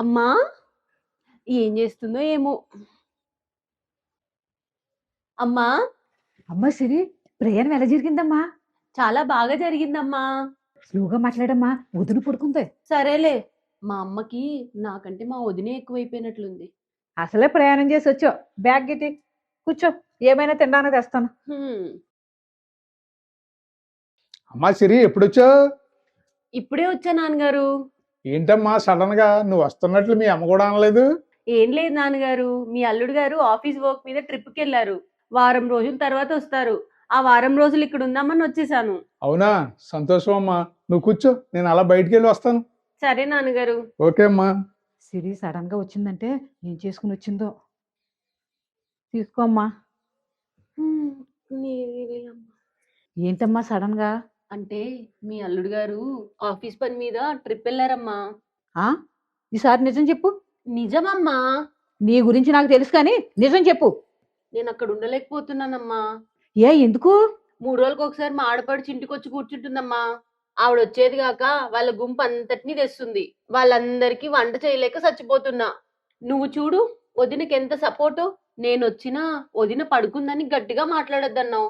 అమ్మా! ఏం జేస్తుందో ఏమో! అమ్మా! అమ్మ సిరి, ప్రయాణం ఎలా జరిగిందమ్మా? చాలా బాగా జరిగిందమ్మా. స్లోగా మాట్లాడమ్మా, వదిన పడుకుంది. సరేలే. మా అమ్మకి నాకంటే మా వదినే ఎక్కువైపోయినట్లుంది. అసలే ప్రయాణం చేసి వచ్చావు. బ్యాగ్ గిటి కూర్చో, ఏమైనా తినడానికి తెస్తాను. హ్మ్. అమ్మా సిరి ఎప్పుడొచ్చావు? ఇప్పుడే వచ్చా నాన్నగారు. ఏంటమ్మా సడన్ గా నువ్వు వస్తున్నట్లు మీ అమ్మ కూడా అనలేదు? ఏం లేదు నాన్నగారు. మీ అల్లుడు గారు ఆఫీస్ వర్క్ మీద ట్రిప్‌కెళ్లారు. వారం రోజుల తర్వాత వస్తారు. ఆ వారం రోజులు ఇక్కడ ఉందామని వచ్చేసాను. అవునా, సంతోషం అమ్మా. నువ్వు కూర్చో, నేను అలా బయటికి వెళ్ళి వస్తాను. సరే నాన్నగారు. ఓకే అమ్మా. సిరి సడన్ గా వచ్చిందంటే ఏం చేసుకుని వచ్చిందో. తీసుకో అమ్మా. హ్మ్. నీవే అమ్మ. ఏంటమ్మా సడన్ గా? అంటే మీ అల్లుడు గారు ఆఫీస్ పని మీద ట్రిప్పెళ్లారమ్మా. ఆ ఈసారి నిజం చెప్పు. నిజమమ్మా. నీ గురించి నాకు తెలుసు కానీ నిజం చెప్పు. నేనక్కడ ఉండలేకపోతున్నానమ్మా. ఎందుకు? 3 రోజులకొకసారి మా ఆడపడుచు ఇంటికొచ్చి కూర్చుంటుందమ్మా. ఆవిడొచ్చేది గాక వాళ్ళ గుంపంతటిని తెస్తుంది. వాళ్ళందరికీ వంట చేయలేక సచ్చిపోతున్నా. నువ్వు చూడు వదినకెంత సపోర్టో. నేనొచ్చినా వదిన పడుకుందని గట్టిగా మాట్లాడొద్దన్నావు.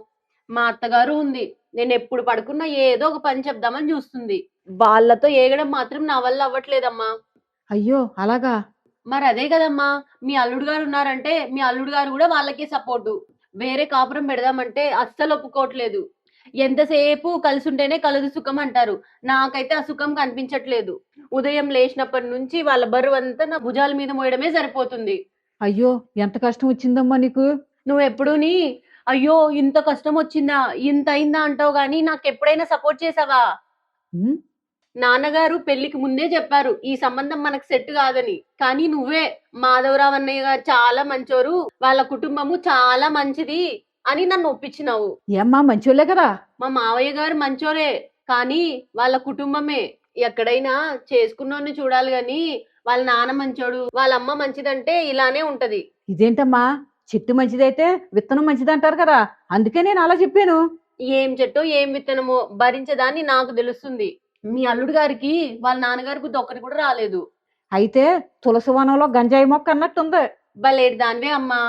మా అత్తగారు ఉంది. నేనెప్పుడు పడుకున్నా ఏదో ఒక పని చెప్దామని చూస్తుంది. వాళ్ళతో ఏగడం మాత్రం నా వల్ల అవ్వట్లేదమ్మా. అయ్యో అలాగా? మరదే గదమ్మా! మీ అల్లుడు గారున్నారంటే, మీ అల్లుడు గారు గూడా వాళ్ళకే సపోర్టు. వేరే కాపురం పెడదామంటే అస్సలు ఒప్పుకోవట్లేదు. ఎంతసేపు కలిసుంటేనే కలదు సుఖం అంటారు. నాకైతే ఆ సుఖం కనిపించట్లేదు. ఉదయం లేచినప్పటి నుంచి వాళ్ళ బరువంతా నా భుజాల మీద మోయడమే సరిపోతుంది. అయ్యో, ఎంత కష్టం వచ్చిందమ్మా నీకు? నువ్వెప్పుడూని అయ్యో! ఇంత కష్టమొచ్చిందా? ఇంత అయిందా అంటావు గానీ నాకెప్పుడైనా సపోర్ట్ చేశావా? ఉమ్, నాన్నగారు పెళ్లికి ముందే చెప్పారు ఈ సంబంధం మనకు సెట్ కాదని. కానీ నువ్వే మాధవరావు అన్నయ్య గారు చాలా మంచోరు, వాళ్ళ కుటుంబము చాలా మంచిది అని నన్ను ఒప్పించినావు. ఏమ్మా మంచోళ్ళే కదా? మా మావయ్య గారు మంచోరే, కానీ వాళ్ళ కుటుంబమే. ఎక్కడైనా చేసుకున్నోన్ని చూడాలి గాని వాళ్ళ నాన్న మంచోడు, వాళ్ళ అమ్మ మంచిదంటే ఇలానే ఉంటది. ఇదేంటమ్మా, చెట్టు మంచిదైతే విత్తనం మంచిది అంటారు కదా, అందుకే నేను అలా చెప్పాను. ఏం చెట్టో ఏం విత్తనమో భరించదాన్ని నాకు తెలుస్తుంది. మీ అల్లుడు గారికి వాళ్ళ నాన్నగారికి ఒక్కటి కూడా రాలేదు. అయితే తులసి వనంలో గంజాయి మొక్క అన్నట్టుంది. భలేటి దానివే అమ్మా.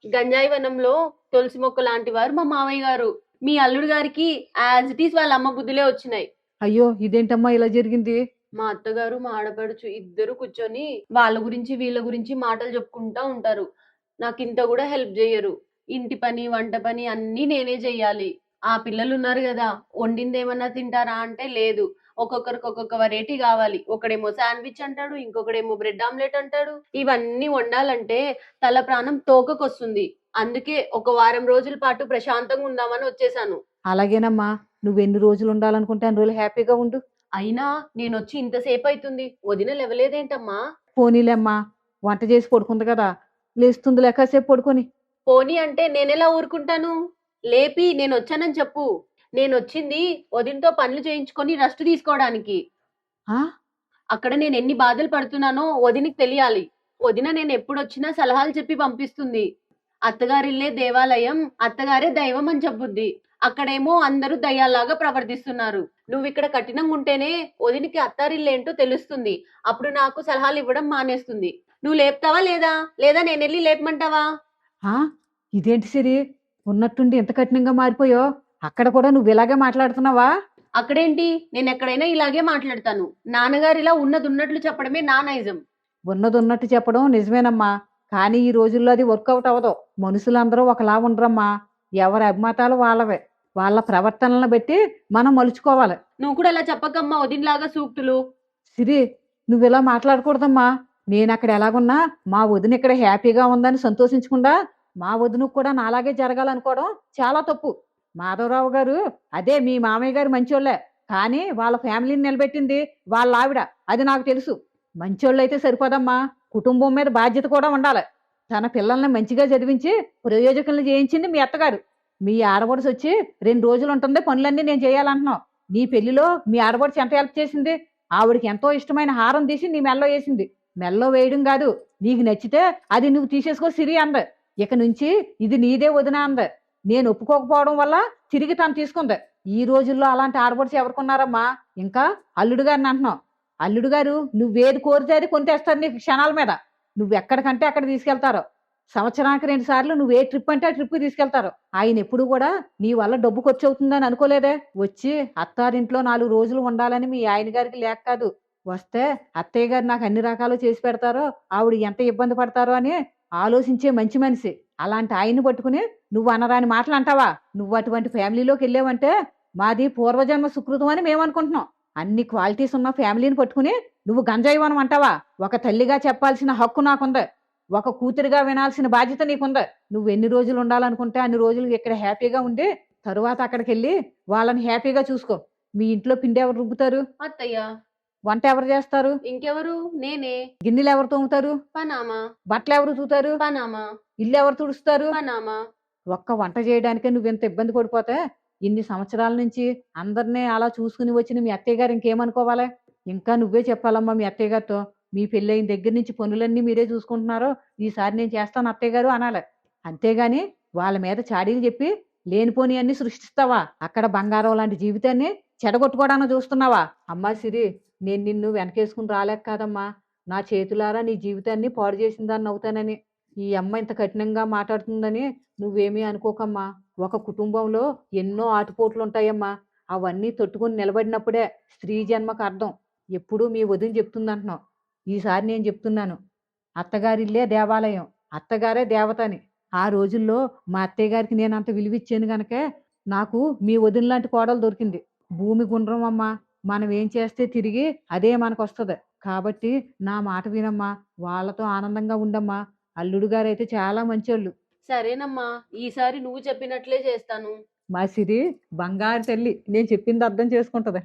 గంజాయి వనంలో తులసి మొక్క లాంటి వారు మా మావయ్య గారు. మీ అల్లుడు గారికి యాజ్ ఇట్ ఈస్ వాళ్ళ అమ్మ బుద్ధులే వచ్చినాయి. అయ్యో ఇదేంటమ్మా ఇలా జరిగింది? మా అత్తగారు మా ఆడపడుచు ఇద్దరు కూర్చొని వాళ్ళ గురించి వీళ్ళ గురించి మాటలు చెప్పుకుంటా ఉంటారు. నాకింత కూడా హెల్ప్ చెయ్యరు. ఇంటి పని వంట పని అన్నీ నేనే చెయ్యాలి. ఆ పిల్లలు ఉన్నారు కదా, వండింది ఏమన్నా తింటారా అంటే లేదు. ఒక్కొక్కరికి ఒక్కొక్క వెరైటీ కావాలి. ఒకడేమో శాండ్విచ్ అంటాడు, ఇంకొకడేమో బ్రెడ్ ఆమ్లెట్ అంటాడు. ఇవన్నీ వండాలంటే తల ప్రాణం తోకకొస్తుంది. అందుకే ఒక వారం రోజుల పాటు ప్రశాంతంగా ఉందామని వచ్చేసాను. అలాగేనమ్మా, నువ్వు ఎన్ని రోజులు ఉండాలనుకుంటే అన్ని రోజులు హ్యాపీగా ఉండు. అయినా నేనొచ్చి ఇంతసేపు అవుతుంది, వదిన లేవలేదేంటమ్మా? పోనీలేమ్మా, వంట చేసి పడుకుంది కదా, లేస్తుంది లేకాసేపు పడుకొని. పోనీ అంటే నేనెలా ఊరుకుంటాను? లేపి నేనొచ్చానని చెప్పు. నేనొచ్చింది వదినతో పనులు చేయించుకొని రెస్ట్ తీసుకోవడానికి. ఆ అక్కడ నేనెన్ని బాధలు పడుతున్నానో వదినకి తెలియాలి. వదిన నేనెప్పుడొచ్చినా సలహాలు చెప్పి పంపిస్తుంది. అత్తగారిల్లే దేవాలయం, అత్తగారే దైవం అని చెప్పుద్ది. అక్కడేమో అందరూ దయ్యాల్లాగా ప్రవర్తిస్తున్నారు. నువ్విక్కడ కఠినంగుంటేనే వదినకి అత్తారిల్లేంటో తెలుస్తుంది. అప్పుడు నాకు సలహాలివ్వడం మానేస్తుంది. నువ్వు లేపుతావా లేదా? లేదా నేనెళ్ళి లేపమంటావా? ఆ ఇదేంటి సిరి, ఉన్నట్టుండి ఎంత కఠినంగా మారిపోయో? అక్కడ కూడా నువ్వు ఇలాగే మాట్లాడుతున్నావా? అక్కడేంటి? నేనెక్కడైనా ఇలాగే మాట్లాడతాను. నాన్నగారిలా ఉన్నదున్నట్లు చెప్పడమే నా నైజం. ఉన్నది ఉన్నట్టు చెప్పడం నిజమేనమ్మా, కానీ ఈ రోజుల్లో అది వర్కౌట్ అవ్వదు. మనుషులందరూ ఒకలా ఉండరమ్మా. ఎవరి అభిమతాలు వాళ్ళవే. వాళ్ళ ప్రవర్తనలను బట్టి మనం మలుచుకోవాలి. నువ్వు కూడా అలా చెప్పకమ్మా వదినలాగా సూక్తులు. సిరి, నువ్వు ఇలా మాట్లాడకూడదమ్మా. నేను అక్కడ ఎలాగున్నా మా వదిన ఇక్కడ హ్యాపీగా ఉందని సంతోషించకుండా మా వదినకు కూడా నాలాగే జరగాలనుకోవడం చాలా తప్పు. మాధవరావు గారు, అదే మీ మామయ్య గారు మంచోళ్ళే, కానీ వాళ్ళ ఫ్యామిలీని నిలబెట్టింది వాళ్ళ ఆవిడ, అది నాకు తెలుసు. మంచోళ్ళు అయితే సరిపోదమ్మా, కుటుంబం మీద బాధ్యత కూడా ఉండాలి. తన పిల్లల్ని మంచిగా చదివించి ప్రయోజకులను చేయించింది మీ అత్తగారు. మీ ఆడపడుచు వచ్చి 2 రోజులు ఉంటుంది, పనులన్నీ నేను చేయాలంటున్నావు. నీ పెళ్లిలో మీ ఆడపడుచు ఎంత హెల్ప్ చేసింది? ఆవిడకి ఎంతో ఇష్టమైన హారం తీసి నీ మెల్లో వేసింది. మెల్లో వేయడం కాదు, నీకు నచ్చితే అది నువ్వు తీసేసుకో సిరి అంద. ఇక నుంచి ఇది నీదే వదిన అంద. నేను ఒప్పుకోకపోవడం వల్ల తిరిగి తను తీసుకుంది. ఈ రోజుల్లో అలాంటి ఆడపడుచు ఎవరుకున్నారమ్మా? ఇంకా అల్లుడు గారిని అంటున్నావు. అల్లుడు గారు నువ్వేది కోరితే అది కొనితేస్తారు నీకు క్షణాల మీద. నువ్వు ఎక్కడికంటే అక్కడ తీసుకెళ్తారు. సంవత్సరానికి 2 సార్లు నువ్వు ఏ ట్రిప్ అంటే ఆ ట్రిప్ తీసుకెళ్తారు. ఆయన ఎప్పుడు కూడా నీ వల్ల డబ్బు ఖర్చు అవుతుందని అనుకోలేదే. వచ్చి అత్తారింట్లో 4 రోజులు ఉండాలని మీ ఆయన గారికి లేక కాదు. వస్తే అత్తయ్య గారు నాకు అన్ని రకాలు చేసి పెడతారో, ఆవిడ ఎంత ఇబ్బంది పడతారో అని ఆలోచించే మంచి మనిషి. అలాంటి ఆయన్ని పట్టుకుని నువ్వు అనరాని మాటలు అంటావా? నువ్వు అటువంటి ఫ్యామిలీలోకి వెళ్ళావంటే మాది పూర్వజన్మ సుకృతం అని మేము అనుకుంటున్నాం. అన్ని క్వాలిటీస్ ఉన్న ఫ్యామిలీని పట్టుకుని నువ్వు గంజాయివనం అంటావా? ఒక తల్లిగా చెప్పాల్సిన హక్కు నాకుంది. ఒక కూతురిగా వినాల్సిన బాధ్యత నీకుంది. నువ్వు ఎన్ని రోజులు ఉండాలనుకుంటే అన్ని రోజులు ఇక్కడ హ్యాపీగా ఉండి తరువాత అక్కడికెళ్ళి వాళ్ళని హ్యాపీగా చూసుకో. మీ ఇంట్లో పిండి ఎవరు రుబ్బుతారు? అత్తయ్య. వంట ఎవరు చేస్తారు? ఇంకెవరు? నేనే. గిన్నెలు ఎవరు తోముతారు? పనామా. బట్టలు ఎవరు తూతారు? పనామా. ఇల్లు ఎవరు తుడుస్తారు? పనామా. ఒక్క వంట చేయడానికే నువ్వెంత ఇబ్బంది పడిపోతే ఇన్ని సంవత్సరాల నుంచి అందరినీ అలా చూసుకుని వచ్చిన మీ అత్తయ్య గారు ఇంకేమనుకోవాలి? ఇంకా నువ్వే చెప్పాలమ్మా మీ అత్తయ్య గారితో. మీ పెళ్ళయిన దగ్గర నుంచి పనులన్నీ మీరే చూసుకుంటున్నారో ఈసారి నేను చేస్తాను అత్తయ్య గారు అనాలి. అంతేగాని వాళ్ళ మీద చాడీలు చెప్పి లేనిపోని అన్ని సృష్టిస్తావా? అక్కడ బంగారం లాంటి జీవితాన్ని చెడగొట్టుకోవడానికి చూస్తున్నావా? అమ్మా సిరి, నేను నిన్ను వెనకేసుకుని రాలేక కాదమ్మా. నా చేతులారా నీ జీవితాన్ని పాడు చేసిందాన్ని అవుతానని. ఈ అమ్మ ఇంత కఠినంగా మాట్లాడుతుందని నువ్వేమీ అనుకోకమ్మా. ఒక కుటుంబంలో ఎన్నో ఆటుపోట్లుంటాయమ్మా. అవన్నీ తట్టుకొని నిలబడినప్పుడే స్త్రీ జన్మకు అర్థం. ఎప్పుడూ మీ వదిన చెప్తుందంటున్నావు. ఈసారి నేను చెప్తున్నాను. అత్తగారిల్లే దేవాలయం, అత్తగారే దేవత అని. ఆ రోజుల్లో మా అత్తయ్య గారికి నేను అంత విలువిచ్చాను గనకే నాకు మీ వదిన లాంటి కోడలు దొరికింది. భూమి గుండ్రం అమ్మా. మనం ఏం చేస్తే తిరిగి అదే మనకొస్తది. కాబట్టి నా మాట వినమ్మా. వాళ్ళతో ఆనందంగా ఉండమ్మా. అల్లుడు గారైతే చాలా మంచోళ్ళు. సరేనమ్మా, ఈసారి నువ్వు చెప్పినట్లే చేస్తాను. మా సిరి బంగారు తల్లి. నేను చెప్పింది అర్థం చేసుకుంటది.